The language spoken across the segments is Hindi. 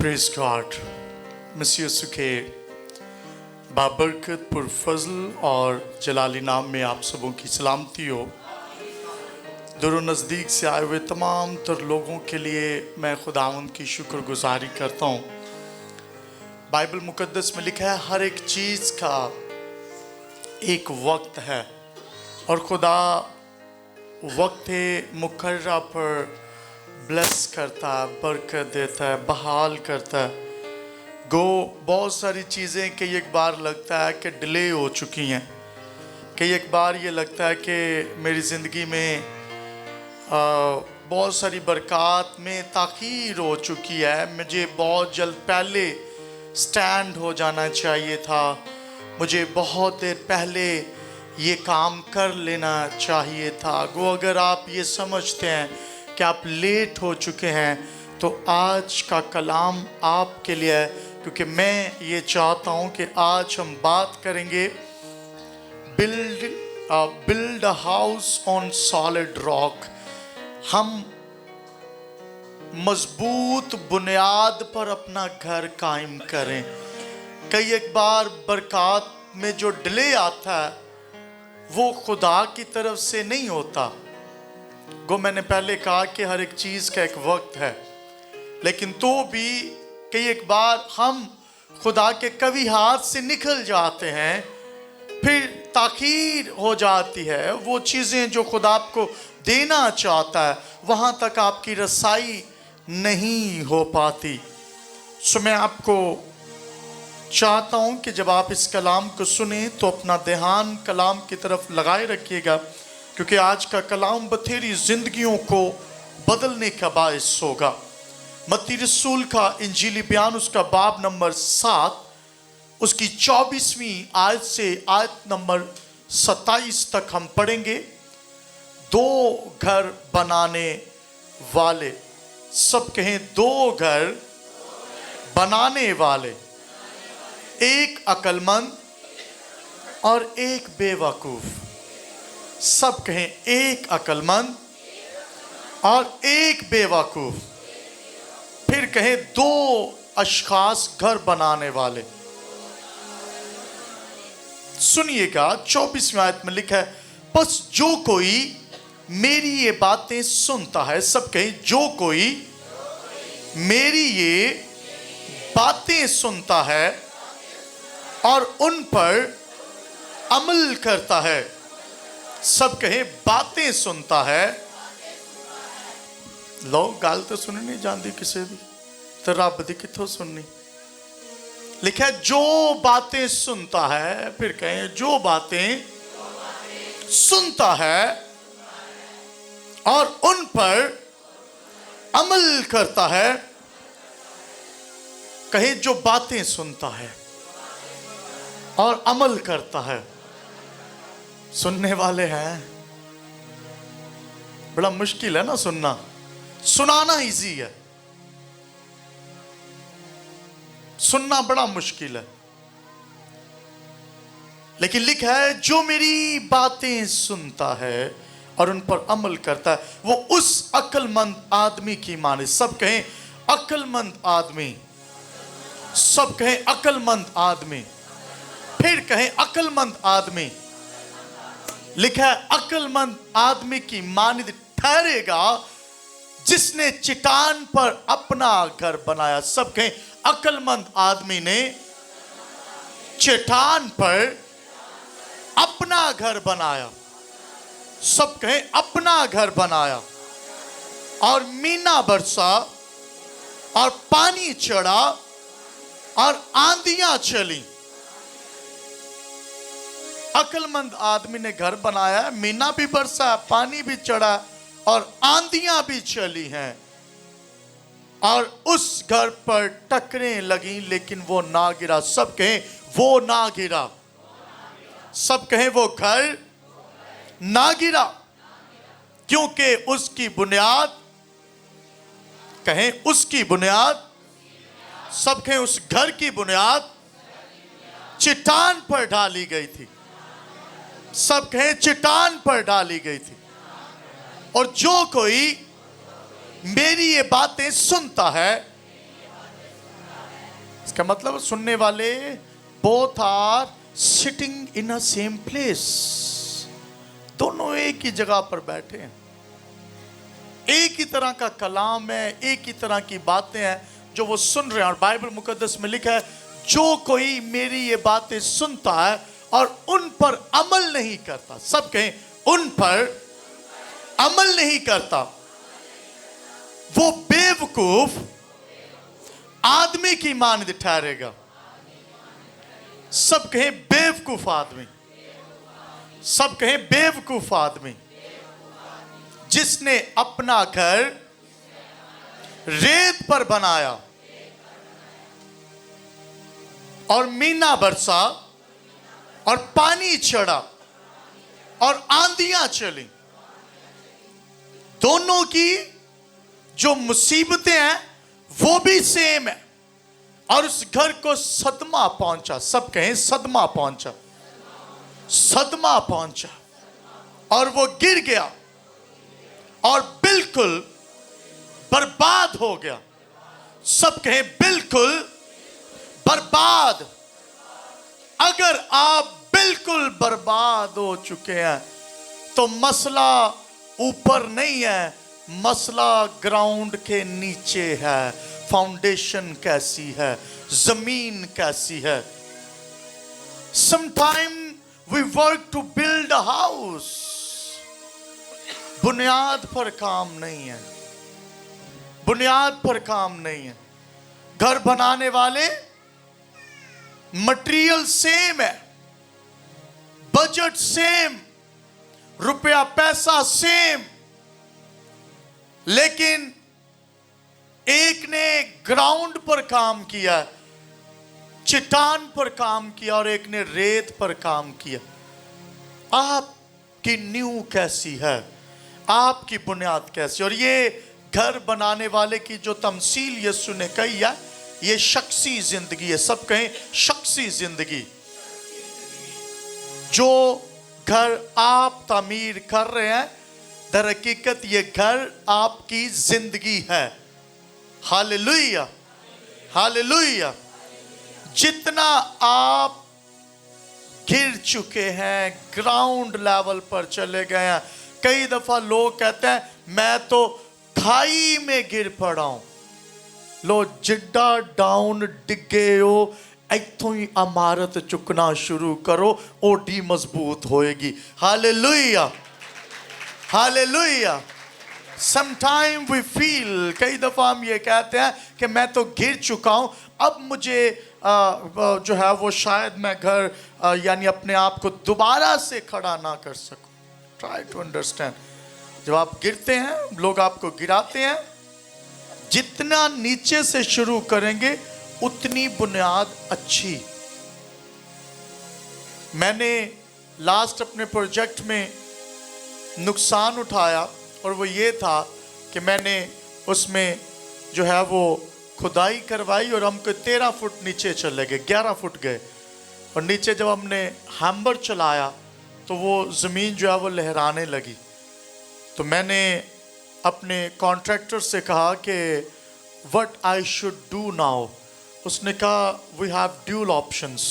Praise God. मसीह यीशु के बाबरकत पुरफजल और जलाली नाम में आप सबों की सलामती हो। दूर नज़दीक से आए हुए तमाम तर लोगों के लिए मैं खुदावंद की शुक्रगुजारी करता हूँ। बाइबल मुकद्दस में लिखा है हर एक चीज़ का एक वक्त है और खुदा वक्त मुकर्रा पर ब्लेस करता है, बरकत देता है, बहाल करता है। बहुत सारी चीज़ें कई एक बार लगता है कि डिले हो चुकी हैं, कई एक बार ये लगता है कि मेरी ज़िंदगी में बहुत सारी बरक़ात में ताख़ीर हो चुकी है। मुझे बहुत जल्द पहले स्टैंड हो जाना चाहिए था, मुझे बहुत देर पहले ये काम कर लेना चाहिए था। अगर आप ये समझते हैं कि आप लेट हो चुके हैं तो आज का कलाम आपके लिए है, क्योंकि मैं ये चाहता हूँ कि आज हम बात करेंगे build a house on solid rock. हम मजबूत बुनियाद पर अपना घर कायम करें। कई एक बार बरक़ात में जो डिले आता है वो खुदा की तरफ से नहीं होता। मैंने पहले कहा कि हर एक चीज़ का एक वक्त है, लेकिन तो भी कई एक बार हम खुदा के कभी हाथ से निकल जाते हैं, फिर ताख़ीर हो जाती है। वो चीज़ें जो खुदा आपको देना चाहता है वहाँ तक आपकी रसाई नहीं हो पाती। सो मैं आपको चाहता हूँ कि जब आप इस कलाम को सुने तो अपना ध्यान कलाम की तरफ लगाए रखिएगा, क्योंकि आज का कलाम बथेरी जिंदगियों को बदलने का बायस होगा। मत्ती रसूल का इंजीली बयान उसका बाब नंबर 7 उसकी 24वीं आयत से आयत नंबर 27 तक हम पढ़ेंगे। दो घर बनाने वाले, सब कहें दो घर बनाने वाले, एक अक्लमंद और एक बेवकूफ। सब कहें एक अक्लमंद और एक बेवकूफ। फिर कहें दो अशखास घर बनाने वाले। सुनिएगा 24वीं आयत में लिखा है, बस जो कोई मेरी ये बातें सुनता है, सब कहें जो कोई मेरी ये बातें सुनता है और उन पर अमल करता है। सब कहे बातें सुनता है। लोग गाल तो सुननी नहीं जानती किसी दी, तो रब दी किथों सुननी। लिखा है जो बातें सुनता है, फिर कहें जो बातें सुनता है और उन पर अमल करता है। कहे जो बातें सुनता है और अमल करता है। सुनने वाले हैं, बड़ा मुश्किल है ना सुनना, सुनाना इजी है, सुनना बड़ा मुश्किल है। लेकिन लिखा है जो मेरी बातें सुनता है और उन पर अमल करता है वो उस अक्लमंद आदमी की माने। सब कहें अक्लमंद आदमी, सब कहें अक्लमंद आदमी, फिर कहें अक्लमंद आदमी। लिखा है अक्लमंद आदमी की मानिद ठहरेगा जिसने चट्टान पर अपना घर बनाया। सब कहें अक्लमंद आदमी ने चट्टान पर अपना घर बनाया। सब कहें अपना घर बनाया और मीना बरसा और पानी चढ़ा और आंधियां चली। अक्लमंद आदमी ने घर बनाया, मीना भी बरसा, पानी भी चढ़ा और आंधियां भी चली हैं और उस घर पर टकरें लगी लेकिन वो ना गिरा। सब कहें वो ना गिरा। सब कहें वो घर ना गिरा, क्योंकि उसकी बुनियाद, कहें उसकी बुनियाद, सब कहें उस घर की बुनियाद चट्टान पर डाली गई थी। सब कहें चट्टान पर डाली गई थी। और जो कोई मेरी ये बातें सुनता है इसका मतलब सुनने वाले both are sitting in a same place, दोनों एक ही जगह पर बैठे हैं, एक ही तरह का कलाम है, एक ही तरह की बातें हैं जो वो सुन रहे हैं। और बाइबल मुकद्दस में लिखा है, जो कोई मेरी ये बातें सुनता है और उन पर अमल नहीं करता, सब कहें उन पर अमल नहीं करता, वो बेवकूफ आदमी की मानद ठहरेगा। सब कहें बेवकूफ आदमी, सब कहें बेवकूफ आदमी, जिसने अपना घर रेत पर बनाया और मीना बरसा और पानी चढ़ा और आंधियां चली। दोनों की जो मुसीबतें हैं वो भी सेम है, और उस घर को सदमा पहुंचा। सब कहें सदमा पहुंचा, सदमा पहुंचा, और वो गिर गया और बिल्कुल बर्बाद हो गया। सब कहें बिल्कुल बर्बाद। अगर आप बिल्कुल बर्बाद हो चुके हैं तो मसला ऊपर नहीं है, मसला ग्राउंड के नीचे है। फाउंडेशन कैसी है, जमीन कैसी है। Sometime we work to build a house, बुनियाद पर काम नहीं है, बुनियाद पर काम नहीं है। घर बनाने वाले मटेरियल सेम है, बजट सेम, रुपया पैसा सेम, लेकिन एक ने ग्राउंड पर काम किया, चट्टान पर काम किया, और एक ने रेत पर काम किया। आपकी नींव कैसी है, आपकी बुनियाद कैसी? और ये घर बनाने वाले की जो तमसील यीशु ने कही है, ये शख्सी जिंदगी है। सब कहें शख्सी जिंदगी। जो घर आप तामीर कर रहे हैं, दर हकीकत ये घर आपकी जिंदगी है। Hallelujah, hallelujah. जितना आप गिर चुके हैं, ग्राउंड लेवल पर चले गए हैं। कई दफा लोग कहते हैं मैं तो खाई में गिर पड़ा हूं। लो जिड्डा डाउन डिगे हो, इत्थों ही इमारत चुकना शुरू करो, ओडी मजबूत होएगी। Hallelujah, hallelujah. Sometime we feel, कई दफा हम ये कहते हैं कि मैं तो गिर चुका हूं, अब मुझे जो है वो शायद मैं घर यानी अपने आप को दोबारा से खड़ा ना कर सकूं। Try to understand. जब आप गिरते हैं, लोग आपको गिराते हैं, जितना नीचे से शुरू करेंगे उतनी बुनियाद अच्छी। मैंने लास्ट अपने प्रोजेक्ट में नुकसान उठाया, और वो ये था कि मैंने उसमें जो है वो खुदाई करवाई और हमको 13 फुट नीचे चले गए, 11 फुट गए। और नीचे जब हमने हैमर चलाया तो वो ज़मीन जो है वो लहराने लगी। तो मैंने अपने कॉन्ट्रैक्टर से कहा कि what I should do now. उसने कहा वी हैव ड्यूल ऑप्शंस।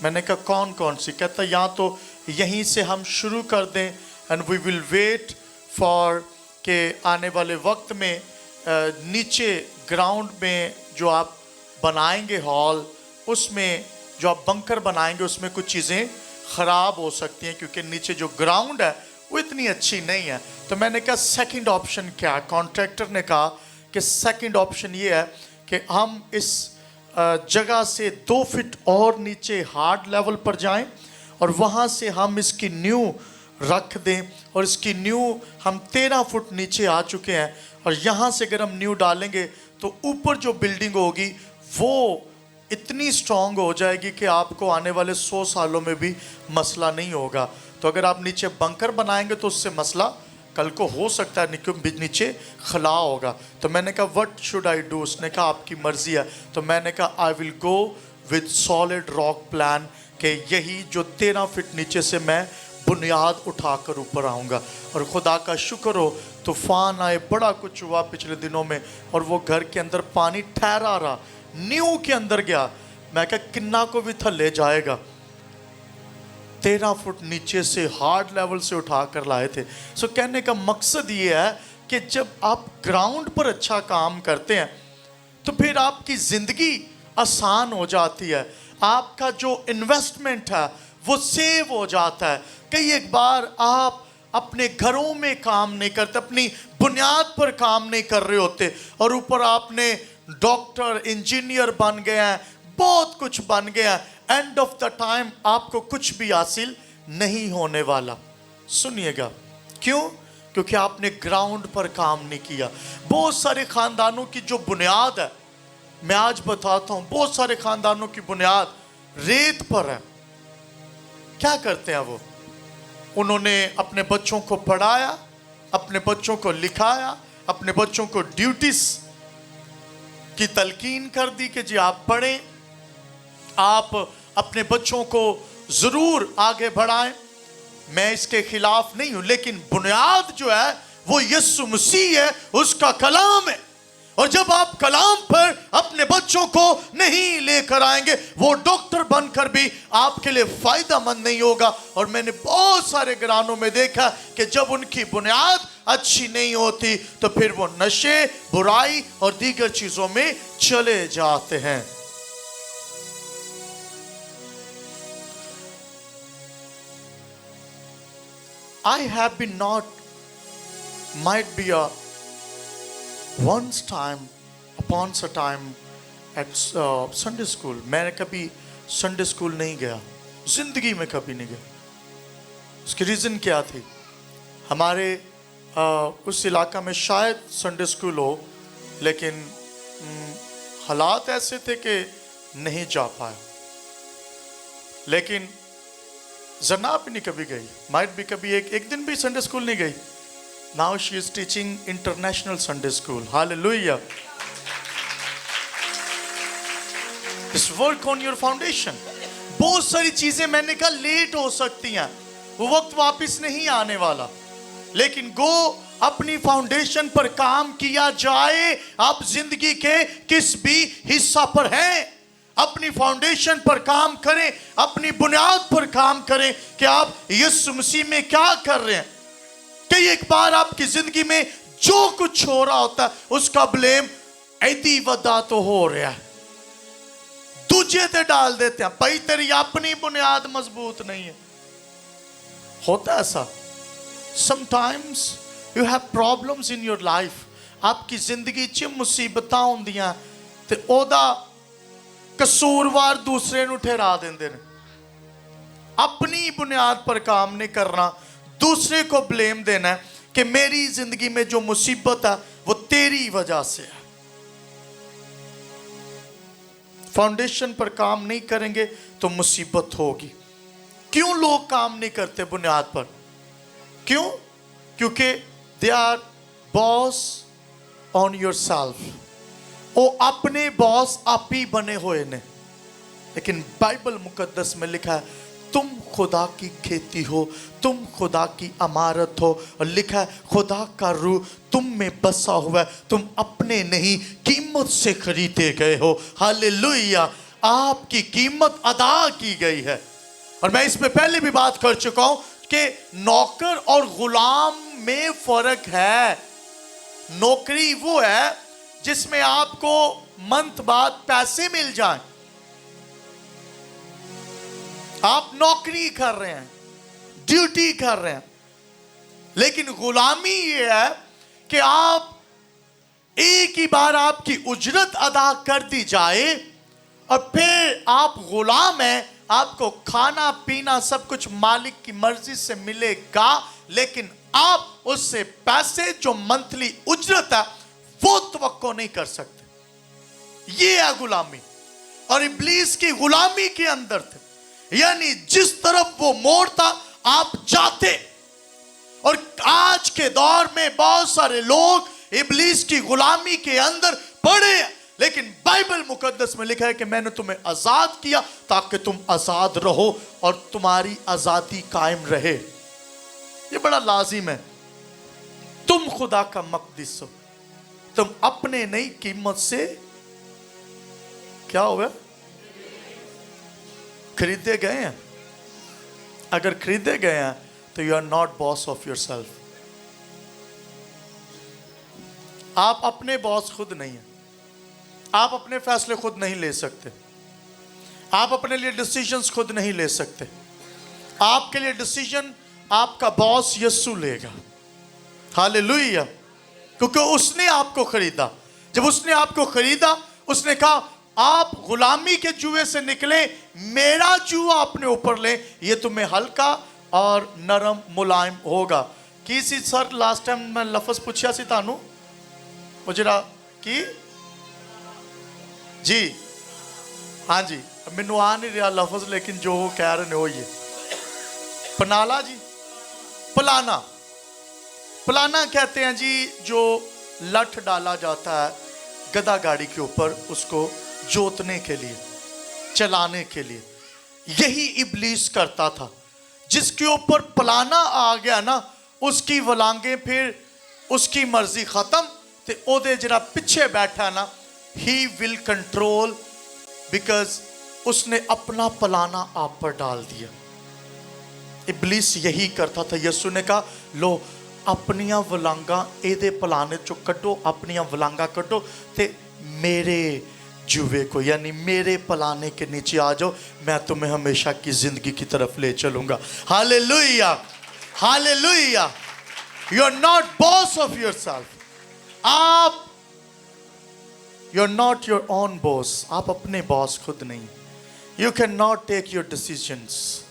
मैंने कहा कौन कौन सी? कहता या तो यहीं से हम शुरू कर दें and we will wait for के आने वाले वक्त में नीचे ग्राउंड में जो आप बनाएंगे हॉल, उसमें जो आप बंकर बनाएंगे उसमें कुछ चीज़ें ख़राब हो सकती हैं, क्योंकि नीचे जो ग्राउंड है वो इतनी अच्छी नहीं है। तो मैंने कहा सेकंड ऑप्शन क्या? कॉन्ट्रैक्टर ने कहा कि सेकंड ऑप्शन ये है कि हम इस जगह से 2 फीट और नीचे हार्ड लेवल पर जाएं और वहाँ से हम इसकी नींव रख दें। और इसकी नींव हम 13 फुट नीचे आ चुके हैं, और यहाँ से अगर हम नींव डालेंगे तो ऊपर जो बिल्डिंग होगी वो इतनी स्ट्रांग हो जाएगी कि आपको आने वाले 100 सालों में भी मसला नहीं होगा। तो अगर आप नीचे बंकर बनाएंगे तो उससे मसला कल को हो सकता है, क्योंकि नीचे खला होगा। तो मैंने कहा व्हाट शुड आई डू? उसने कहा आपकी मर्जी है। तो मैंने कहा I will go with solid rock plan, कि यही जो 13 फीट नीचे से मैं बुनियाद उठाकर ऊपर आऊँगा। और खुदा का शुक्र हो, तूफान आए, बड़ा कुछ हुआ पिछले दिनों में, और वो घर के अंदर पानी ठहरा रहा, न्यू के अंदर गया, मैं कहा किन्ना को भी थल्ले जाएगा। 13 फुट नीचे से हार्ड लेवल से उठा कर लाए थे। सो कहने का मकसद ये है कि जब आप ग्राउंड पर अच्छा काम करते हैं तो फिर आपकी जिंदगी आसान हो जाती है, आपका जो इन्वेस्टमेंट है वो सेव हो जाता है। कई एक बार आप अपने घरों में काम नहीं करते, अपनी बुनियाद पर काम नहीं कर रहे होते, और ऊपर आपने डॉक्टर इंजीनियर बन गए हैं, बहुत कुछ बन गया है, एंड ऑफ द टाइम आपको कुछ भी हासिल नहीं होने वाला। सुनिएगा, क्यों? क्योंकि आपने ग्राउंड पर काम नहीं किया। बहुत सारे खानदानों की जो बुनियाद है, मैं आज बताता हूं, बहुत सारे खानदानों की बुनियाद रेत पर है। क्या करते हैं वो? उन्होंने अपने बच्चों को पढ़ाया, अपने बच्चों को लिखाया, अपने बच्चों को ड्यूटीज की तलकीन कर दी कि जी आप पढ़ें, आप अपने बच्चों को जरूर आगे बढ़ाएं। मैं इसके खिलाफ नहीं हूं, लेकिन बुनियाद जो है वो यीशु मसीह है, उसका कलाम है। और जब आप कलाम पर अपने बच्चों को नहीं लेकर आएंगे, वो डॉक्टर बनकर भी आपके लिए फायदा मंद नहीं होगा। और मैंने बहुत सारे घरानों में देखा कि जब उनकी बुनियाद अच्छी नहीं होती तो फिर वो नशे, बुराई और दीगर चीजों में चले जाते हैं। I have been not, might be a once time, upon a time at Sunday school. मैंने कभी Sunday school नहीं गया, जिंदगी में कभी नहीं गया। उसकी रीज़न क्या थी? हमारे उस इलाका में शायद Sunday school हो, लेकिन हालात ऐसे थे कि नहीं जा पाया। लेकिन जना भी नहीं कभी गई, माइट भी कभी एक दिन भी संडे स्कूल नहीं गई। Now she is teaching international Sunday school. Hallelujah. Just work on your foundation. बहुत सारी चीजें मैंने कहा लेट हो सकती हैं, वो वक्त वापस नहीं आने वाला, लेकिन गो अपनी फाउंडेशन पर काम किया जाए। आप जिंदगी के किस भी हिस्सा पर हैं, अपनी फाउंडेशन पर काम करें, अपनी बुनियाद पर काम करें कि आप यीशु मसीह में क्या कर रहे हैं। कि एक बार आपकी जिंदगी में जो कुछ हो रहा होता है उसका ब्लेम ऐदी वदा तो हो रहा है, दूजे ते डाल देते हैं, भाई तेरी अपनी बुनियाद मजबूत नहीं है। होता है ऐसा। Sometimes you have problems in your life, आपकी जिंदगी च मुसीबतां होंदियां ते ओदा कसूरवार दूसरे ਨੂੰ ठहरा देंदे ने। अपनी बुनियाद पर काम नहीं करना, दूसरे को ब्लेम देना कि मेरी जिंदगी में जो मुसीबत है वो तेरी वजह से है। फाउंडेशन पर काम नहीं करेंगे तो मुसीबत होगी। क्यों लोग काम नहीं करते बुनियाद पर? क्यों? क्योंकि they are boss on yourself, वो अपने बॉस आप ही बने हुए ने। लेकिन बाइबल मुकद्दस में लिखा है तुम खुदा की खेती हो, तुम खुदा की अमारत हो, और लिखा है खुदा का रूह तुम में बसा हुआ है, तुम अपने नहीं कीमत से खरीदे गए हो। हालेलुया। आपकी कीमत अदा की गई है। और मैं इस पे पहले भी बात कर चुका हूं कि नौकर और गुलाम में फर्क है। नौकरी वो है जिसमें आपको मंथ बाद पैसे मिल जाएं, आप नौकरी कर रहे हैं, ड्यूटी कर रहे हैं। लेकिन गुलामी ये है कि आप एक ही बार आपकी उजरत अदा कर दी जाए और फिर आप गुलाम हैं, आपको खाना पीना सब कुछ मालिक की मर्जी से मिलेगा, लेकिन आप उससे पैसे जो मंथली उजरत है वो तवक्को नहीं कर सकते। ये है गुलामी। और इब्लीस की गुलामी के अंदर थे, यानी जिस तरफ वो मोड़ता आप जाते। और आज के दौर में बहुत सारे लोग इब्लीस की गुलामी के अंदर पड़े, लेकिन बाइबल मुकद्दस में लिखा है कि मैंने तुम्हें आजाद किया ताकि तुम आजाद रहो और तुम्हारी आजादी कायम रहे। ये बड़ा लाजिम है। तुम खुदा का मकदस हो, तुम अपने नई कीमत से क्या हुआ? खरीदे गए हैं। अगर खरीदे गए हैं तो you are not boss of yourself. आप अपने बॉस खुद नहीं हैं। आप अपने फैसले खुद नहीं ले सकते। आप अपने लिए डिसीजंस खुद नहीं ले सकते। आपके लिए डिसीजन आपका बॉस यीशु लेगा। हालेलुया। क्योंकि उसने आपको खरीदा। जब उसने आपको खरीदा, उसने कहा आप गुलामी के जुए से निकले, मेरा जुआ अपने ऊपर ले, ये तुम्हें हल्का और नरम मुलायम होगा। किसी सर लास्ट टाइम मैं लफ्ज पूछा सी तानू मुझरा की जी, हाँ जी, मैनू आ नहीं रहा लफ्ज, लेकिन जो वो कह रहे हो ये पनाला जी, पलाना। पलाना कहते हैं जी जो लठ डाला जाता है गधा गाड़ी के ऊपर उसको जोतने के लिए, चलाने के लिए। यही इब्लीस करता था। जिसके ऊपर पलाना आ गया ना, उसकी वलांगे फिर उसकी मर्जी खत्म। ते ओदे जरा पीछे बैठा ना, ही विल कंट्रोल, बिकॉज उसने अपना पलाना आप पर डाल दिया। इब्लीस यही करता था। यीशु ने कहा लो अपनियां वलांगा एदे पलाने चो कटो, अपनियां वलांगा कटो ते मेरे जुए को यानी मेरे पलाने के नीचे आ जाओ, मैं तुम्हें हमेशा की जिंदगी की तरफ ले चलूंगा। Hallelujah, hallelujah. You are not boss of yourself. आप you are not your own boss. आप अपने बॉस खुद नहीं। You can not take your decisions.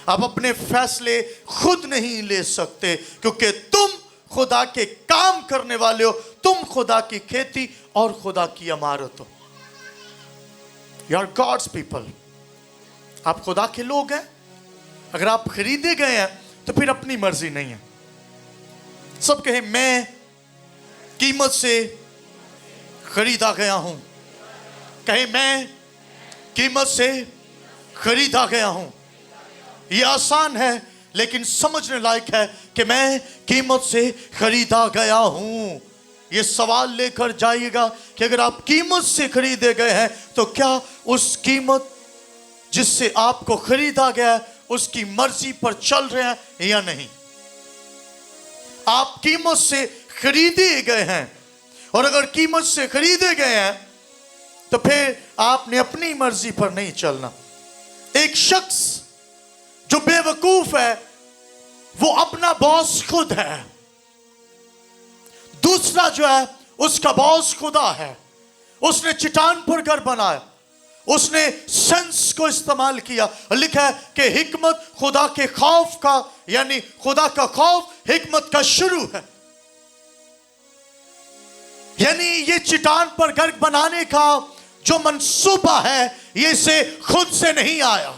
आप अपने फैसले खुद नहीं ले सकते, क्योंकि तुम खुदा के काम करने वाले हो। तुम खुदा की खेती और खुदा की इमारत हो। You are God's people. आप खुदा के लोग हैं। अगर आप खरीदे गए हैं तो फिर अपनी मर्जी नहीं है। सब कहे मैं कीमत से खरीदा गया हूं। कहे मैं कीमत से खरीदा गया हूं। यह आसान है लेकिन समझने लायक है कि मैं कीमत से खरीदा गया हूं। ये सवाल लेकर जाइएगा कि अगर आप कीमत से खरीदे गए हैं तो क्या उस कीमत जिससे आपको खरीदा गया उसकी मर्जी पर चल रहे हैं या नहीं। आप कीमत से खरीदे गए हैं, और अगर कीमत से खरीदे गए हैं तो फिर आपने अपनी मर्जी पर नहीं चलना। एक शख्स जो बेवकूफ है वो अपना बॉस खुद है। दूसरा जो है उसका बॉस खुदा है। उसने चट्टान पर घर बनाया। उसने सेंस को इस्तेमाल किया। लिखा है कि हिकमत खुदा के खौफ का, यानी खुदा का खौफ हिकमत का शुरू है। यानी ये चट्टान पर घर बनाने का जो मंसूबा है ये इसे खुद से नहीं आया।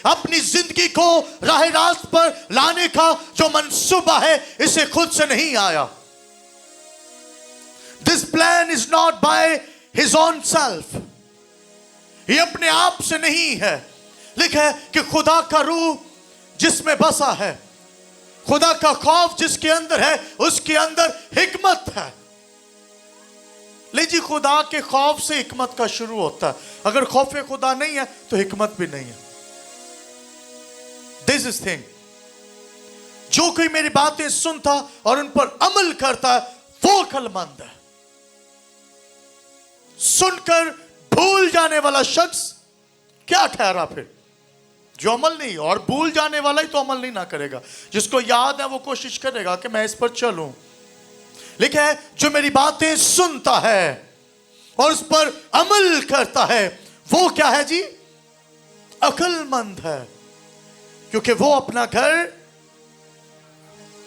अपनी जिंदगी को राह रास्त पर लाने का जो मंसूबा है इसे खुद से नहीं आया। This plan is not by his own self. ये अपने आप से नहीं है। लिखा है कि खुदा का रूह जिसमें बसा है, खुदा का खौफ जिसके अंदर है, उसके अंदर हिकमत है। लीजिए, खुदा के खौफ से हिकमत का शुरू होता है। अगर खौफ खुदा नहीं है तो हिकमत भी नहीं है। This is thing. जो कोई मेरी बातें सुनता और उन पर अमल करता है वो अक्लमंद है। सुनकर भूल जाने वाला शख्स क्या ठहरा फिर? जो अमल नहीं, और भूल जाने वाला ही तो अमल नहीं ना करेगा। जिसको याद है वो कोशिश करेगा कि मैं इस पर चलूं। लिखा है जो मेरी बातें सुनता है और उस पर अमल करता है वो क्या है जी? अक्लमंद है, क्योंकि वो अपना घर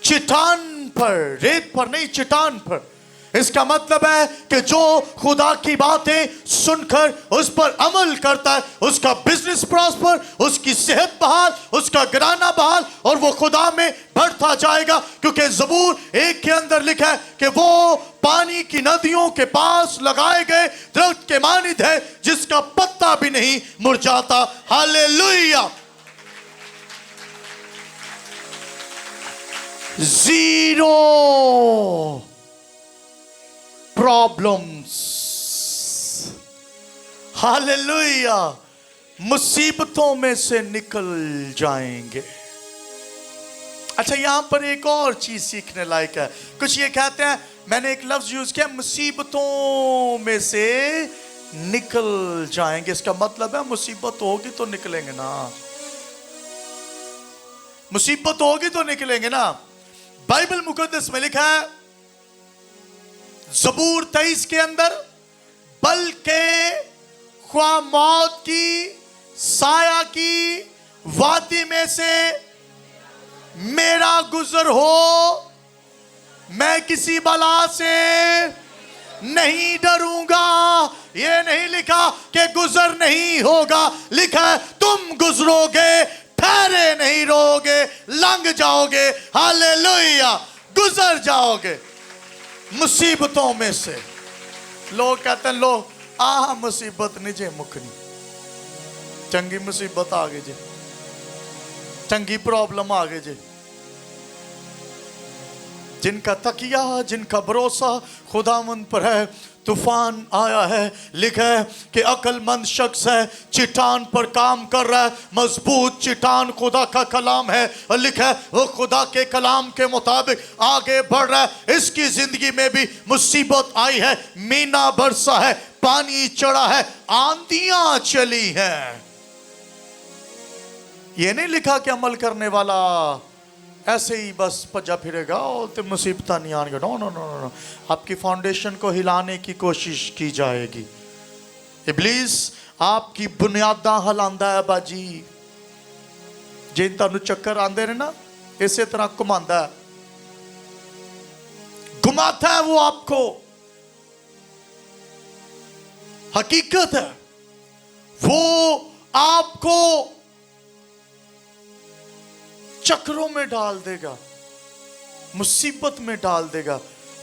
चट्टान पर, रेत पर नहीं, चट्टान पर। इसका मतलब है कि जो खुदा की बातें सुनकर उस पर अमल करता है उसका बिजनेस प्रॉस्पर, उसकी सेहत बहाल, उसका घराना बहाल, और वो खुदा में बढ़ता जाएगा। क्योंकि ज़बूर 1 के अंदर लिखा है कि वो पानी की नदियों के पास लगाए गए दरख्त के मानिद है जिसका पत्ता भी नहीं मुरझाता। हालेलुया। Zero problems. हालेलुया, मुसीबतों में से निकल जाएंगे। अच्छा, यहां पर एक और चीज सीखने लायक है। कुछ ये कहते हैं, मैंने एक लफ्ज यूज किया, मुसीबतों में से निकल जाएंगे। इसका मतलब है मुसीबत होगी तो निकलेंगे ना, मुसीबत होगी तो निकलेंगे ना। बाइबल मुकद्दस में लिखा है ज़बूर 23 के अंदर, बल्कि ख्वा मौत की साया की वादी में से मेरा गुजर हो, मैं किसी बला से नहीं डरूंगा। ये नहीं लिखा कि गुजर नहीं होगा, लिखा है तुम गुजरोगे, ठहरे नहीं रहोगे, लंघ जाओगे। हालेलुया, गुजर जाओगे मुसीबतों में से। लोग कहते हैं, लोग आ मुसीबत नहीं जे मुकनी, चंगी मुसीबत आ गई जे, चंगी प्रॉब्लम आ गई जे। जिनका तकिया, जिनका भरोसा खुदावंद पर है, तूफान आया है। लिखा है कि अक्लमंद शख्स है, चट्टान पर काम कर रहा है, मजबूत चट्टान खुदा का कलाम है, और लिखा है वो खुदा के कलाम के मुताबिक आगे बढ़ रहा है। इसकी जिंदगी में भी मुसीबत आई है, मीना बरसा है, पानी चढ़ा है, आंधियां चली हैं। ये नहीं लिखा कि अमल करने वाला ऐसे ही बस भजा फिरेगा और तो मुसीबत नहीं आएंगे। नो नो नो नो, आपकी फाउंडेशन को हिलाने की कोशिश की जाएगी। इब्लीस आपकी बुनियादा हिलांदा है बाजी। जिन तुहानू चक्कर आंदे ने ना, इसे तरह घुमांदा है, घुमाता है वो आपको। हकीकत है वो आपको चक्रों में डाल देगा, मुसीबत में डाल देगा।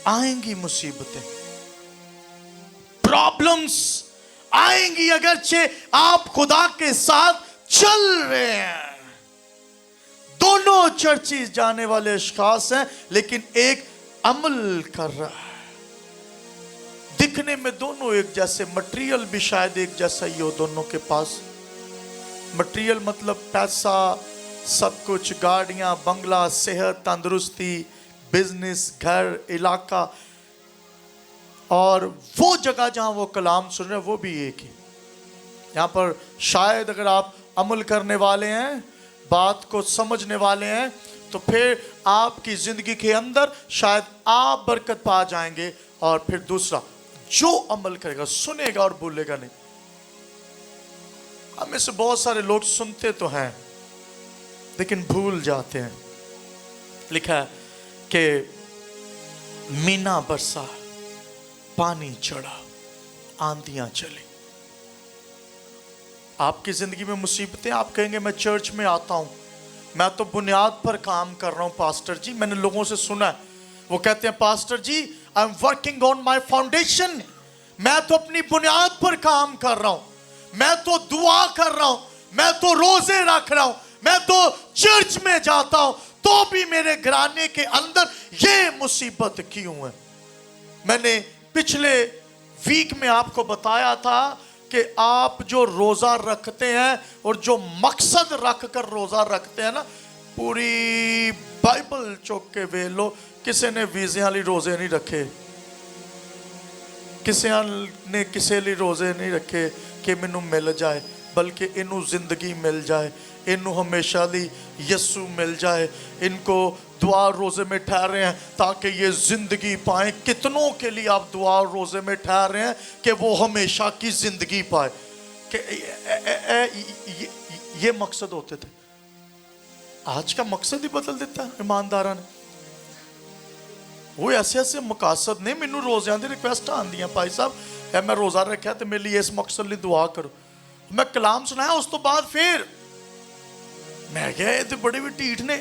आएंगी मुसीबतें, प्रॉब्लम्स आएंगी, अगरचे आप खुदा के साथ चल रहे हैं। दोनों चर्चिस जाने वाले अशखास हैं, लेकिन एक अमल कर रहा है। दिखने में दोनों एक जैसे, मटेरियल भी शायद एक जैसा ही हो दोनों के पास। मटेरियल मतलब पैसा, सब कुछ, गाड़ियां, बंगला, सेहत, तंदुरुस्ती, बिजनेस, घर, इलाका, और वो जगह जहां वो कलाम सुन रहे हैं वो भी एक ही। यहां पर शायद अगर आप अमल करने वाले हैं, बात को समझने वाले हैं, तो फिर आपकी जिंदगी के अंदर शायद आप बरकत पा जाएंगे। और फिर दूसरा, जो अमल करेगा, सुनेगा और भूलेगा नहीं। हम में से बहुत सारे लोग सुनते तो हैं लेकिन भूल जाते हैं। लिखा है कि मीना बरसा, पानी चढ़ा, आंधियां चली। आपकी जिंदगी में मुसीबतें, आप कहेंगे मैं चर्च में आता हूं, मैं तो बुनियाद पर काम कर रहा हूं पास्टर जी। मैंने लोगों से सुना है, वो कहते हैं pastor ji I am working on my foundation. मैं तो अपनी बुनियाद पर काम कर रहा हूं, मैं तो दुआ कर रहा हूं, मैं तो रोजे रख रहा हूं, मैं तो चर्च में जाता हूं, तो भी मेरे घराने के अंदर ये मुसीबत क्यों है। मैंने पिछले वीक में आपको बताया था कि आप जो रोजा रखते हैं और जो मकसद रख कर रोजा रखते हैं ना, पूरी बाइबल चौक के वे लो, किसी ने वीजे वाली रोजे नहीं रखे, किसी ने किसी लिए रोजे नहीं रखे कि मैनू मिल जाए, बल्कि इनू जिंदगी मिल जाए, इनू हमेशा ली यस्सु मिल जाए। इनको दुआ रोजे में ठहरे हैं ताकि ये जिंदगी पाएं। कितनों के लिए आप दुआ रोजे में ठहरे हैं कि वो हमेशा की जिंदगी पाए। कि ये मकसद होते थे। आज का मकसद ही बदल देता है ईमानदारा ने। वो ऐसे ऐसे मकासद ने, मैनू रोज़ियां दी रिक्वेस्ट आंदी भाई साहब मैं रोज़ा रखा तो मेरे लिए इस मकसद लिए दुआ करो। मैं कलाम सुनाया, उस तो बाद फिर मैं क्या ये तो बड़े भी ढीठ ने,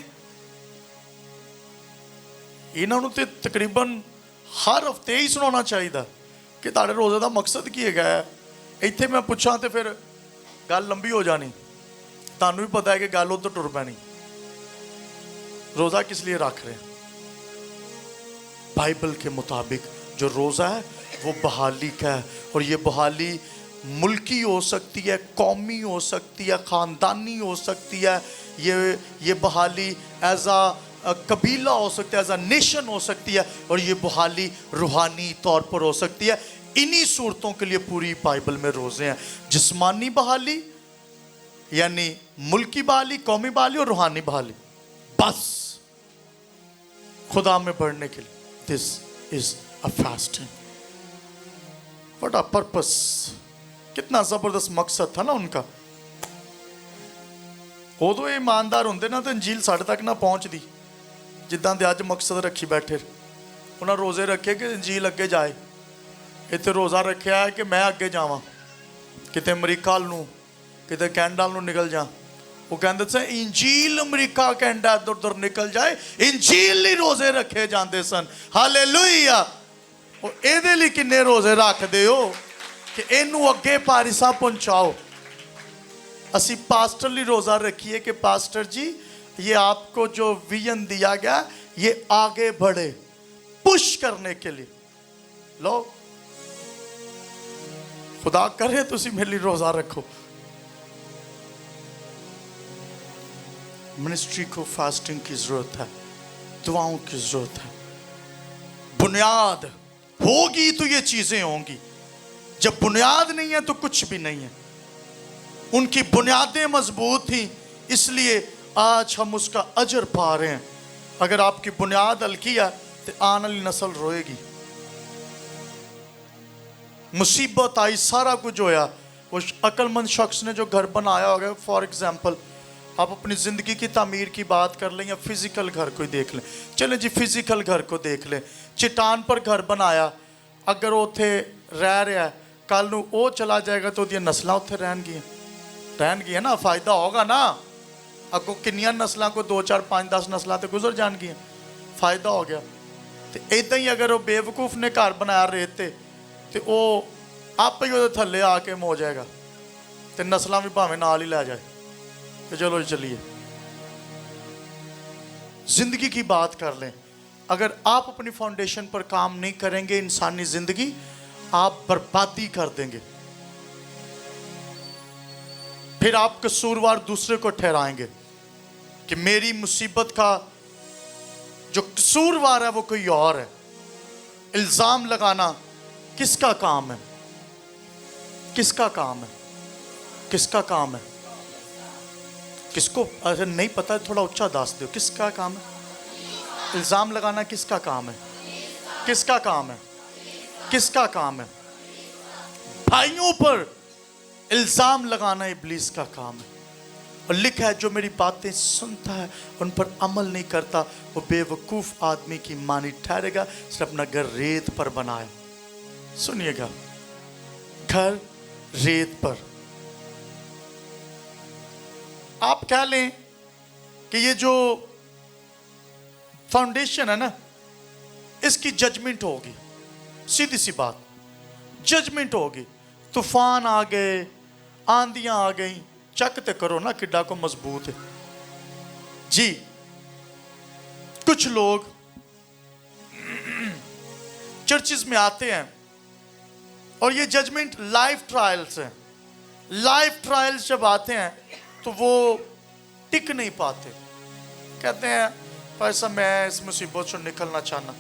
इन्हों तो तकरीबन हर हफ्ते ही सुनाना चाहिए कि ताड़े रोज़े का मकसद की है। इत्थे मैं पूछा तो फिर गल लंबी हो जानी, तुहानू भी पता है कि गल उधर टुर पैनी। रोज़ा किस लिए रख रहे हैं? बाइबल के मुताबिक जो रोज़ा है वो बहाली का है, और ये बहाली मुल्की हो सकती है, कौमी हो सकती है, ख़ानदानी हो सकती है, ये बहाली एज आ कबीला हो सकता है, एज आ नेशन हो सकती है, और ये बहाली रूहानी तौर पर हो सकती है। इन्हीं सूरतों के लिए पूरी बाइबल में रोज़े हैं। जिस्मानी बहाली यानी मुल्की बहाली, कौमी बहाली और रूहानी बहाली, बस खुदा में बढ़ने के लिए। This is a fasting. What a purpose. कितना जबरदस्त मकसद था ना उनका। उदों ईमानदार होंगे ना तो अंजील साढ़े तक ना पहुँचती जिदा दे अज मकसद रखी बैठे। उन्हें रोज़े रखे कि अंजील अगे जाए। इतने रोज़ा रखा है कि मैं अगे जावां, किते अमरीका नूं, किते कैनेडा नूं निकल जा। वो कहते सन इंजील अमरीका कैनेडा इधर उधर निकल जाए, इंजील ही रोज़े रखे जाते सन। हालेलुया। ये लिए किन्ने रोज़े रखते हो कि इनू अगे पारिसा पहुँचाओ। असी पास्टर लिए रोज़ा रखिए कि पास्टर जी ये आपको जो विजन दिया गया ये आगे बढ़े, पुश करने के लिए। लो खुदा करे तुसी मेरे लिए रोज़ा रखो। मिनिस्ट्री को फास्टिंग की जरूरत है, दुआओं की जरूरत है। बुनियाद होगी तो ये चीजें होंगी। जब बुनियाद नहीं है तो कुछ भी नहीं है। उनकी बुनियादें मजबूत थी, इसलिए आज हम उसका अजर पा रहे हैं। अगर आपकी बुनियाद हल्की है तो आने वाली नस्ल रोएगी। मुसीबत आई, सारा कुछ होया। वो अक्लमंद शख्स ने जो घर बनाया होगा, फॉर एग्जाम्पल आप अपनी ज़िंदगी की तामीर की बात कर लें या फिज़िकल घर को देख लें। चलें जी फिज़िकल घर को देख लें। चट्टान पर घर बनाया, अगर उथे रह रहा है, कल नूं वो चला जाएगा तो उहदियां नस्लां उत्थे रहणगियां ना, फ़ायदा होगा ना। अगों किन्नियां नस्लां को 2 4 5 10 नस्लां तो गुजर जाणगियां, फ़ायदा हो गया। तो इदां ही अगर वो बेवकूफ़ ने घर बनाया रेत ते, तो वो आप ही उहदे थल्ले आके मो जाएगा, तो नस्लां भी भावें नाल ही लै जाए। तो चलो चलिए जिंदगी की बात कर लें। अगर आप अपनी फाउंडेशन पर काम नहीं करेंगे, इंसानी जिंदगी आप बर्बादी कर देंगे। फिर आप कसूरवार दूसरे को ठहराएंगे कि मेरी मुसीबत का जो कसूरवार है वो कोई और है। इल्जाम लगाना किसका काम है? किसका काम है? किसका काम है? किसको अगर नहीं पता थोड़ा ऊंचा दास दो। किसका काम है? इल्जाम लगाना किसका काम है? किसका काम है? किसका काम है? भाइयों पर इल्जाम लगाना इब्लीस का काम है। और लिखा है जो मेरी बातें सुनता है उन पर अमल नहीं करता वो बेवकूफ आदमी की मानी ठहरेगा, सिर्फ अपना घर रेत पर बनाए। सुनिएगा, घर रेत पर। आप कह लें कि ये जो फाउंडेशन है ना, इसकी जजमेंट होगी। सीधी सी बात, जजमेंट होगी। तूफान आ गए, आंधियां आ गई, चेक तो करो ना किड्डा को मजबूत है जी। कुछ लोग चर्चिज में आते हैं और ये जजमेंट लाइफ ट्रायल्स हैं। लाइफ ट्रायल्स जब आते हैं तो वो टिक नहीं पाते। कहते हैं पैसा मैं इस मुसीबत से निकलना चाहना।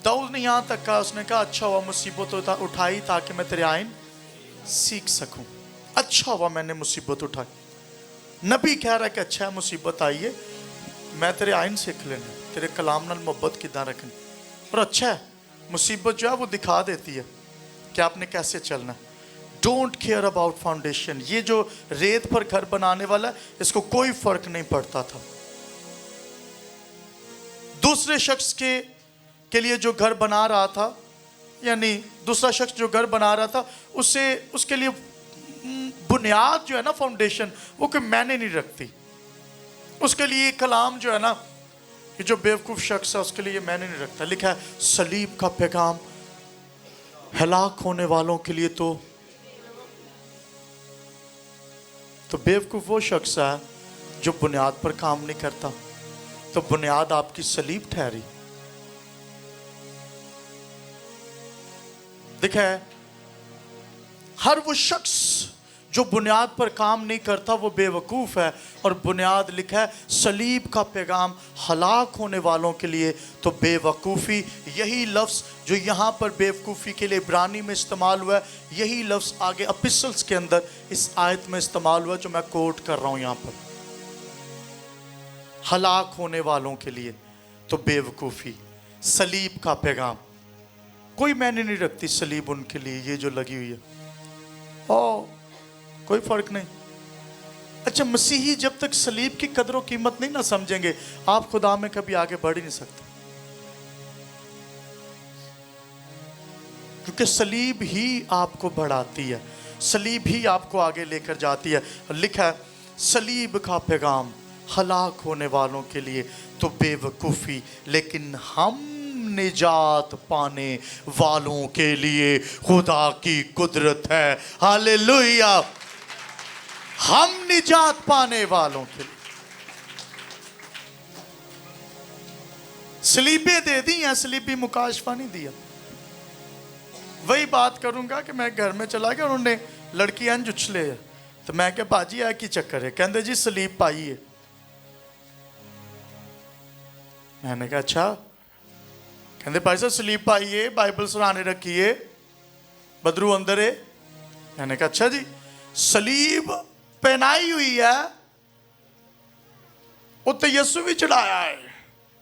दाऊद ने यहाँ तक कहा, उसने कहा अच्छा हुआ मुसीबत उठाई ताकि मैं तेरे आइन सीख सकूं। अच्छा हुआ मैंने मुसीबत उठाई। नबी कह रहा है कि अच्छा है मुसीबत आई है, मैं तेरे आइन सीख लेना, तेरे कलाम नाल मोहब्बत किदा रखनी। और अच्छा है मुसीबत जो है वो दिखा देती है कि आपने कैसे चलना है। Don't care about foundation. ये जो रेत पर घर बनाने वाला है इसको कोई फर्क नहीं पड़ता था। दूसरे शख्स के लिए जो घर बना रहा था, यानी दूसरा शख्स जो घर बना रहा था उसके लिए बुनियाद जो है ना, फाउंडेशन, वो कोई मैंने नहीं रखती। उसके लिए कलाम जो है ना, ये जो बेवकूफ शख्स है उसके लिए मैंने नहीं रखता। लिखा है सलीब का पैगाम हलाक होने वालों के लिए तो बेवकूफ वो शख्स है जो बुनियाद पर काम नहीं करता। तो बुनियाद आपकी सलीब ठहरी। देखा है हर वो शख्स जो बुनियाद पर काम नहीं करता वो बेवकूफ़ है। और बुनियाद लिखा है सलीब का पैगाम हलाक होने वालों के लिए, तो बेवकूफ़ी, यही लफ्ज़ जो यहाँ पर बेवकूफ़ी के लिए इब्रानी में इस्तेमाल हुआ है, यही लफ्ज़ आगे एपिसल्स के अंदर इस आयत में इस्तेमाल हुआ है जो मैं कोट कर रहा हूँ यहाँ पर, हलाक होने वालों के लिए। तो बेवकूफ़ी, सलीब का पैगाम, कोई मैंने नहीं रखती सलीब उनके लिए ये जो लगी हुई है, ओ कोई फर्क नहीं। अच्छा, मसीही जब तक सलीब की कदर और कीमत नहीं ना समझेंगे, आप खुदा में कभी आगे बढ़ ही नहीं सकते, क्योंकि सलीब ही आपको बढ़ाती है, सलीब ही आपको आगे लेकर जाती है। लिखा है सलीब का पैगाम हलाक होने वालों के लिए तो बेवकूफ़ी, लेकिन हम निजात पाने वालों के लिए खुदा की कुदरत है। हालेलुया, हम निजात पाने वालों के लिए सलीबें दे दी हैं, सलीबी मुकाशफा नहीं दिया। वही बात करूंगा कि मैं घर में चला गया, उन्होंने लड़की अंज उछले, तो मैं क्या बाजी है की चक्कर है, कहते जी सलीब पाई है। मैंने कहा अच्छा, कहते भाई साहब सलीब पाई है, बाइबल सराहने रखी है, बदरू अंदर है। मैंने कहा अच्छा जी, सलीब पहनाई हुई है, उत्ते यसु भी चढ़ाया है,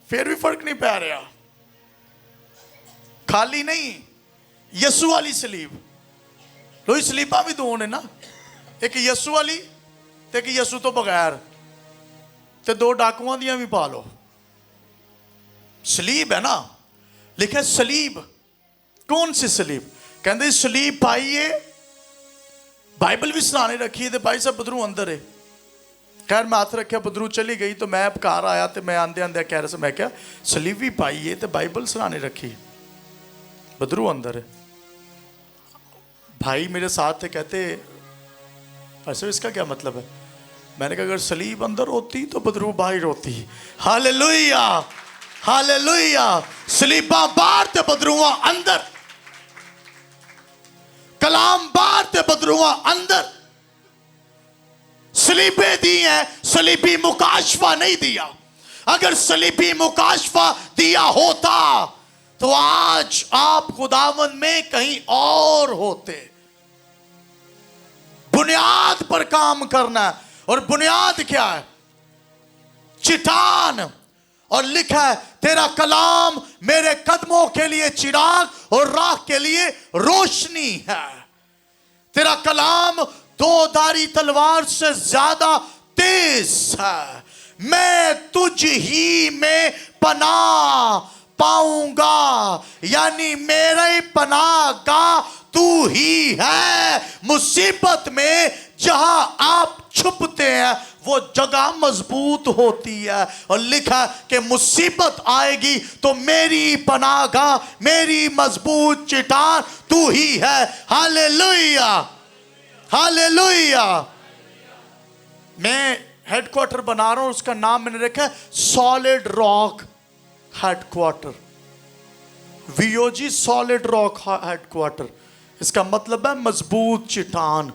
फिर भी फर्क नहीं पै रहा। खाली नहीं, यसु वाली सलीब, लोई सलीबा भी दो ने ना, एक यसु वाली ते एक यसु तो बगैर, ते दो डाकुआं दियां भी पा लो। सलीब है ना, लिखा सलीब, कौन सी सलीब? कहते सलीब पाई है, बाइबल भी सराहने रखी है, तो भाई साहब बदरू अंदर है। खैर मैं हाथ रखा, बदरू चली गई, तो मैं घर आया, तो मैं आंदे आंदे कह रहा से, मैं क्या सलीब भी पाई है तो बाइबल सराहने रखी है, बदरू अंदर है। भाई मेरे साथ थे, कहते ऐसे इसका क्या मतलब है? मैंने कहा अगर सलीब अंदर होती तो बदरू बाहर होती। हालेलुया, हालेलुया, सलीबा बाहर ते बदरूआ अंदर, कलाम बाहर ते बदरूआ अंदर। सलीबे दी है, सलीबी मुकाशफा नहीं दिया। अगर सलीबी मुकाशफा दिया होता तो आज आप खुदावंद में कहीं और होते। बुनियाद पर काम करना है, और बुनियाद क्या है? चिटान। और लिखा है तेरा कलाम मेरे कदमों के लिए चिराग और राह के लिए रोशनी है। तेरा कलाम दो धारी तलवार से ज्यादा तेज है। मैं तुझ ही में पनाह पाऊंगा, यानी मेरे पनाह का तू ही है। मुसीबत में जहां आप छुपते हैं वो जगह मजबूत होती है। और लिखा कि मुसीबत आएगी तो मेरी पनाहगाह, मेरी मजबूत चट्टान तू ही है। Hallelujah, hallelujah. मैं हेडक्वार्टर बना रहा हूं, उसका नाम मैंने रखा है solid rock headquarter, VOG solid rock headquarter. इसका मतलब है मजबूत चट्टान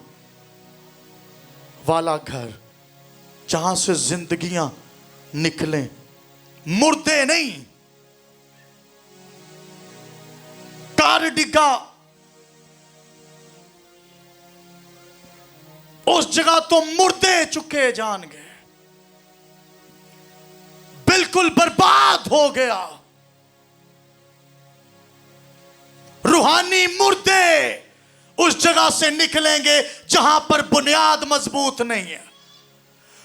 वाला घर, जहां से जिंदगियां निकलें, मुर्दे नहीं। कार डिगा, उस जगह तो मुर्दे चुके जान गए, बिल्कुल बर्बाद हो गया। रूहानी मुर्दे उस जगह से निकलेंगे जहां पर बुनियाद मजबूत नहीं है।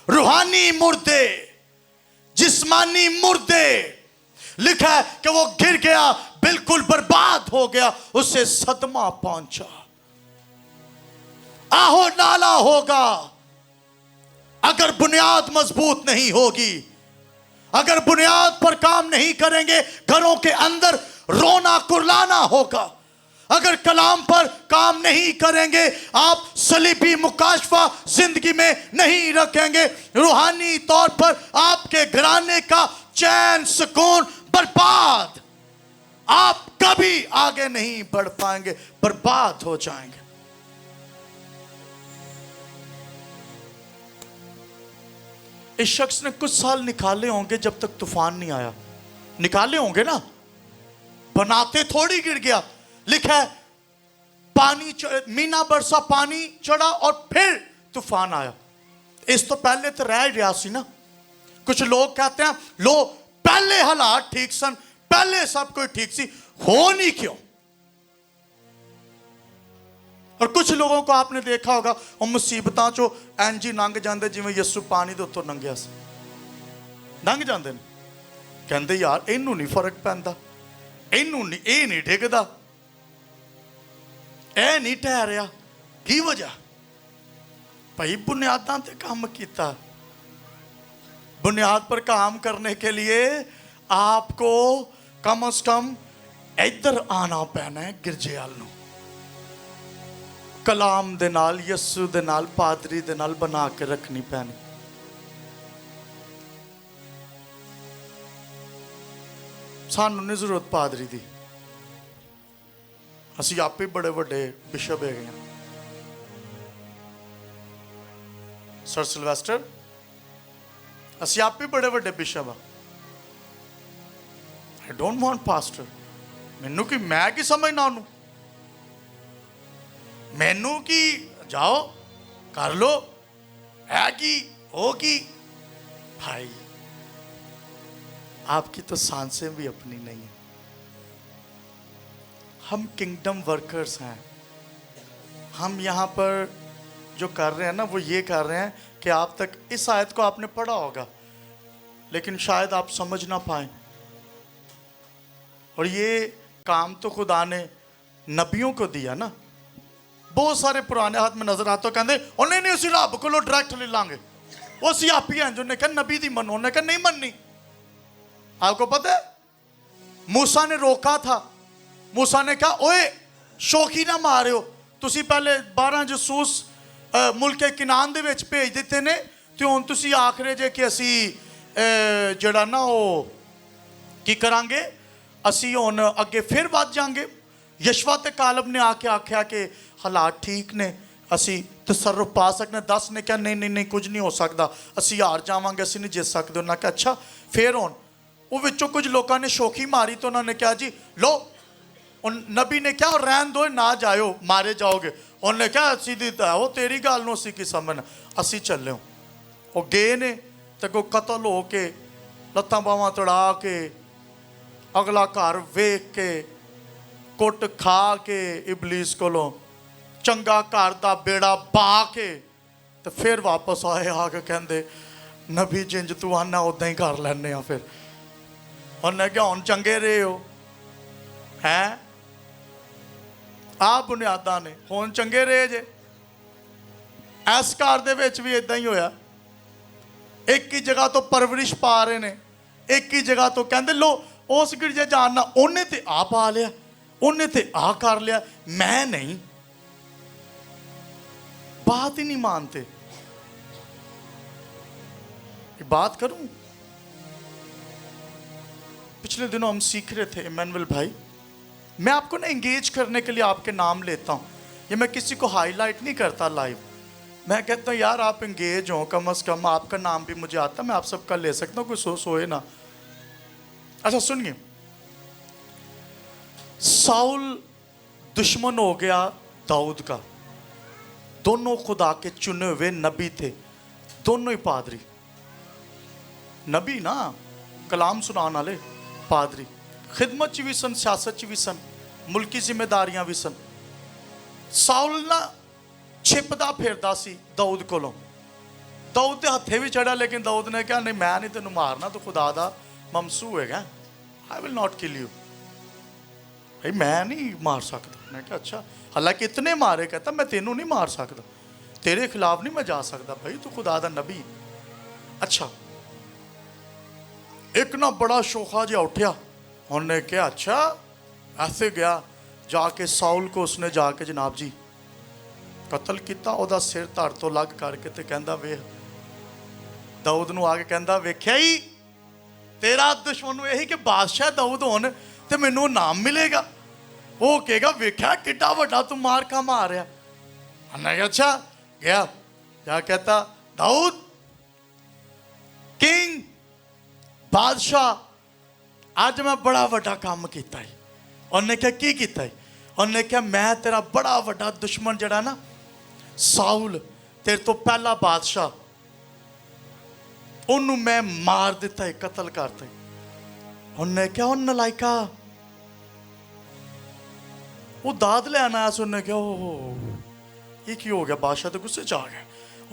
रूहानी मुर्दे, जिस्मानी मुर्दे, लिखा है कि वो गिर गया, बिल्कुल बर्बाद हो गया, उसे सदमा पहुंचा, आहो नाला होगा। अगर बुनियाद मजबूत नहीं होगी, अगर बुनियाद पर काम नहीं करेंगे, घरों के अंदर रोना कुर्लाना होगा। अगर कलाम पर काम नहीं करेंगे, आप सलीबी मुकाशफा जिंदगी में नहीं रखेंगे, रूहानी तौर पर आपके घराने का चैन सुकून बर्बाद, आप कभी आगे नहीं बढ़ पाएंगे, बर्बाद हो जाएंगे। इस शख्स ने कुछ साल निकाले होंगे जब तक तूफान नहीं आया। निकाले होंगे ना, बनाते थोड़ी गिर गया। लिखा है पानी मीना बरसा, पानी चढ़ा और फिर तूफान आया। इस तो पहले तो रह गया सी ना। कुछ लोग कहते हैं लो पहले हालात ठीक सन, पहले सब कुछ ठीक सी, हो नहीं क्यों। और कुछ लोगों को आपने देखा होगा वो मुसीबतां चो इंज ही लंघ जाते जिवें यस्सु पानी दे उत्तों लंघिया सी, लंघ जाते हैं। कहते यार इनू नहीं फर्क पैंदा, इनू नहीं, ये नहीं डिगदा, ए नहीं ठहरिया, की वजह? भाई बुनियादां ते काम कीता। बुनियाद पर काम करने के लिए आपको कम से कम इधर आना पैना है, गिरजे वाल नूं कलाम दे नाल, यस्सु दे नाल, पादरी दे नाल बना के रखनी पैनी। सानू नहीं जरूरत पादरी दी, असी आप ही बड़े वड्डे बिशप है गए। सर सिल्वेस्टर, असी आप ही बड़े वड्डे बिशप आ। I don't want pastor. मैनू की, मैं की समझना उन्होंने, मैनू की जाओ कर लो, है की हो की। भाई आपकी तो सांसें भी अपनी नहीं है। हम किंगडम वर्कर्स हैं। हम यहाँ पर जो कर रहे हैं ना, वो ये कर रहे हैं कि आप तक इस आयत को आपने पढ़ा होगा लेकिन शायद आप समझ ना पाए। और ये काम तो खुदा ने नबियों को दिया ना। बहुत सारे पुराने हाथ में नजर आते कहते उन्हें नहीं, उसी रब को डायरेक्ट ले लांगे, वो सियापी हैं जो कहा नबी दी मनो, उन्हें कहा नहीं मननी। आपको पता है मूसा ने रोका था। मूसा ने कहा ओए शौकी ना मारे हो, तुसी पहले 12 जसूस मुल्क किनान दे विच भेज दिते ने, ते हुण तुसी आख रहे जे कि असी जड़ा ना वो की करांगे, असी हुण अगे फिर वध जांगे। यशवा ते कालब ने आके आख्या कि हालात ठीक ने, असी तसर्रुफ पा सकने। 10 ने कहा नहीं नहीं नहीं कुछ नहीं हो सकता, असी हार जावांगे, असी नहीं जित सकते। उन्होंने कहा अच्छा फिर हुण वो विचों कुछ लोगों ने शौकी मारी तो उन्होंने कहा जी लो, उन नबी ने कहा रहन दो ना जाओ मारे जाओगे। उन्होंने कहा सीधी वो तेरी गल नूं असी की समझना, असी चले। वो गए ने तो कोई कतल हो के लत्तां बावां तड़ा के, अगला घर वेख के, कुट खा के इबलीस कोलों, चंगा घर दा बेड़ा बा के, तो फिर वापस आए आके कहते नबी जिंज तू आना उदा ही कर लैने आ। फिर उन्हें क्या हुण चंगे रहे हो हैं, आ बुनियादा ने हुण चंगे रहे जे। इस घर दे विच भी इदां ही होया, एक ही जगह तो परवरिश पा रहे ने, एक ही जगह तो कहते लो उस गिरजे जानना, उन्हें ते आ पा लिया, उन्हें ते आ कर लिया, मैं नहीं। बात ही नहीं मानते। बात करूं, पिछले दिनों हम सीख रहे थे इमैनुअल भाई, मैं आपको ना एंगेज करने के लिए आपके नाम लेता हूं, ये मैं किसी को हाईलाइट नहीं करता लाइव। मैं कहता हूं यार आप एंगेज हो, कम से कम आपका नाम भी मुझे आता, मैं आप सबका ले सकता हूं, कोई सोए ना। अच्छा सुनिए, साउल दुश्मन हो गया दाऊद का। दोनों खुदा के चुने हुए नबी थे, दोनों ही पादरी। नबी ना कलाम सुनाने वाले, पादरी खिदमत च भी सन, सियासत च भी सन, मुल्की जिम्मेदारियां भी सन। साउल ना छिपदा फिरदा सी दाऊद कोलों, दाऊद के हथे भी चढ़ा, लेकिन दाऊद ने कहा नहीं मैं नहीं तेन मारना, तो खुदा दा ममसू है, I will not kill you. भाई मैं नहीं मार सकता। मैं कहा अच्छा, हालांकि इतने मारे, कहता मैं तेनों नहीं मार सकता, तेरे खिलाफ नहीं मैं जा सकता, भाई तू खुदा दा नबी। अच्छा एक ना बड़ा शोखा जिहा उठा, उन्हें कहा अच्छा ऐसे गया, जाके साउल को उसने जाके जनाब जी कतल किया, ओदा सिर धड़ तो लग करके ते कहंदा वेख, दाऊद नूं आके कहंदा वेख्या ही तेरा दुश्मन यही कि बादशाह दाऊद होन ते मैनू नाम मिलेगा। वो कहेगा वेख्या किड्डा वड्डा तू मार का मारिया। उन्हें कहा अच्छा, गया जा कहता दाऊद बादशाह अज मैं बड़ा वड्डा काम किया है। उन्हें क्या की किया है? उन्हें क्या मैं तेरा बड़ा वड्डा दुश्मन जड़ा ना साउल तेरे तो पहला बादशाह उन्होंने मैं मार दिता है, कतल करता है। उन्हें क्या उन नलायका वो दाद लैन आया। उन्हें क्या ओ ये क्यों हो गया? बादशाह तो गुस्से च आ गया।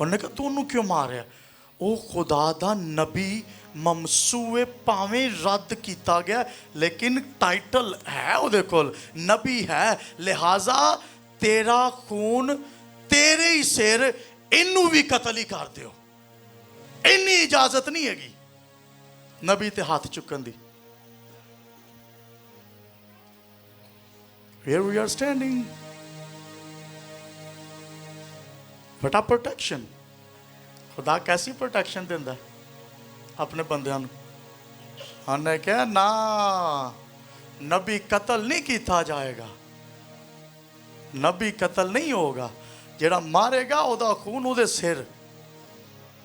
उन्हें कहा तू उन्होंने क्यों मारिया? वो खुदा दा नबी ममसूए भावें रद्द किया गया लेकिन टाइटल है उहदे कोल, नबी है, लिहाजा तेरा खून तेरे ही सिर, इनू भी कतल ही कर दियो, इन्नी इजाजत नहीं हैगी नबी ते हाथ चुकन दी। Here we are standing. What a protection. खुदा कैसी प्रोटेक्शन देंदा अपने बंदियां नूं। उन्हें क्या ना नबी कतल नहीं किया जाएगा, नबी कतल नहीं होगा, जेड़ा मारेगा ओदा खून ओदे सिर।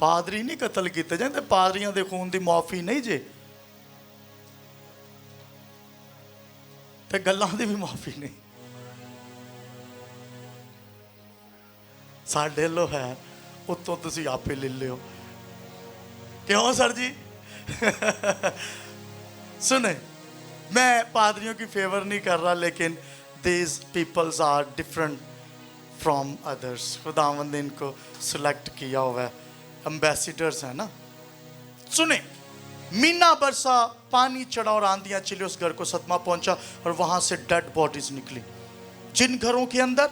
पादरी नहीं कतल किए जाते, पादरियां दे खून दी माफी नहीं जे, ते गल्लां दी भी माफी नहीं। साडे लो है उत्तों तुसी आपे ले लियो। क्यों सर जी? सुने, मैं पादरियों की फेवर नहीं कर रहा, लेकिन these peoples are different from others. खुदावंद ने इनको सिलेक्ट किया हुआ है, एम्बेसिडर्स है ना। सुने, मीना बरसा, पानी चढ़ा और आंधियां चली, उस घर को सदमा पहुंचा और वहां से डेड बॉडीज निकली। जिन घरों के अंदर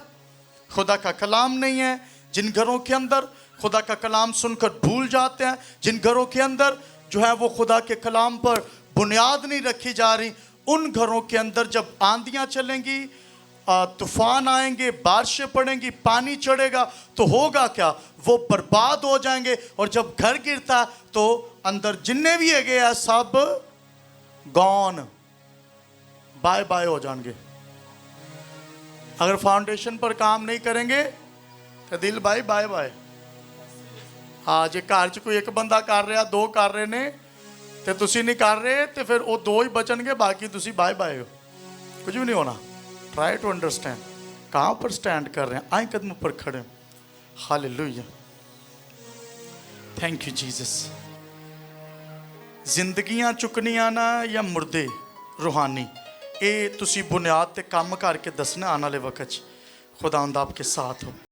खुदा का कलाम नहीं है, जिन घरों के अंदर खुदा का कलाम सुनकर भूल जाते हैं, जिन घरों के अंदर जो है वो खुदा के कलाम पर बुनियाद नहीं रखी जा रही, उन घरों के अंदर जब आंधियां चलेंगी, तूफान आएंगे, बारिशें पड़ेंगी, पानी चढ़ेगा, तो होगा क्या? वो बर्बाद हो जाएंगे। और जब घर गिरता तो अंदर जिन्ने भी है गए सब गॉन, बाय बाय हो जाएंगे। अगर फाउंडेशन पर काम नहीं करेंगे तो दिल बाय बाय बाय। आज घर च कोई एक बंदा कर रहा, दो कर रहे ने ते तुसी नहीं कर रहे, तो फिर वो दो ही बचनगे, बाकी तुसी बाय बाय हो, कुछ भी नहीं होना। ट्राई टू अंडरस्टैंड कहाँ पर स्टैंड कर रहे हैं, आए कदम पर खड़े। Hallelujah, thank you Jesus. जिंदगियां चुकनियां ना या मुर्दे रूहानी, ये तुसी बुनियाद ते काम करके दसना आने वाले वक्त खुदावंद आपके साथ हो।